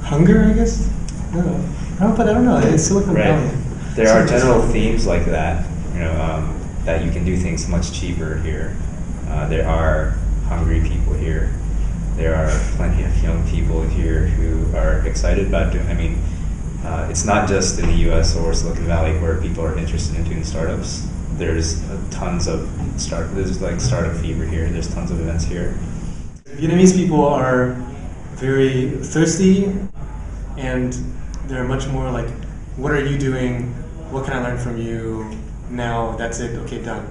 hunger, I guess. I don't know. But I don't know. It's Silicon Valley. There are general themes like that. That you can do things much cheaper here. There are hungry people here. There are plenty of young people here who are excited about doing. It's not just in the U.S. or Silicon Valley where people are interested in doing startups. There's tons of There's like startup fever here. There's tons of events here. Vietnamese people are very thirsty, and they're much more like, "What are you doing? What can I learn from you? Now that's it. Okay, done."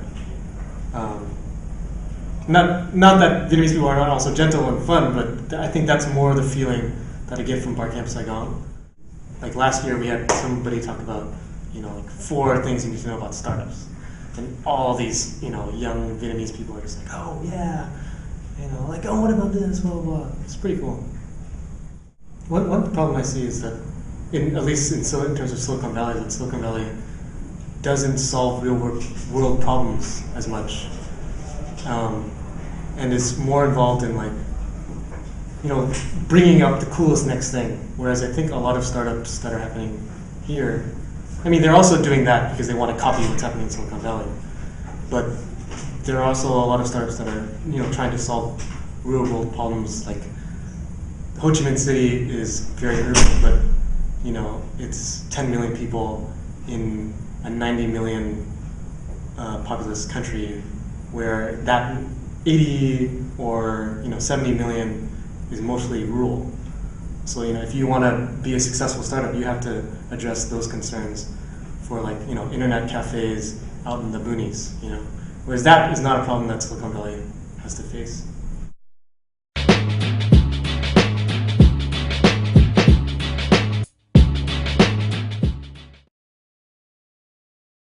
Not that Vietnamese people are not also gentle and fun, but I think that's more the feeling that I get from Barcamp Saigon. Like last year, we had somebody talk about, like 4 things you need to know about startups, and all these, young Vietnamese people are just like, "Oh yeah, like, oh, what about this, blah blah blah." It's pretty cool. One problem I see is that, at least in terms of Silicon Valley, that Silicon Valley doesn't solve real world problems as much, and is more involved in bringing up the coolest next thing. Whereas I think a lot of startups that are happening here, they're also doing that because they want to copy what's happening in Silicon Valley, but there are also a lot of startups that are trying to solve real world problems. Like Ho Chi Minh City is very urban, but it's 10 million people in a 90 million populous country, where that 80 or 70 million is mostly rural. So if you want to be a successful startup, you have to address those concerns for internet cafes out in the boonies. Whereas that is not a problem that Silicon Valley has to face.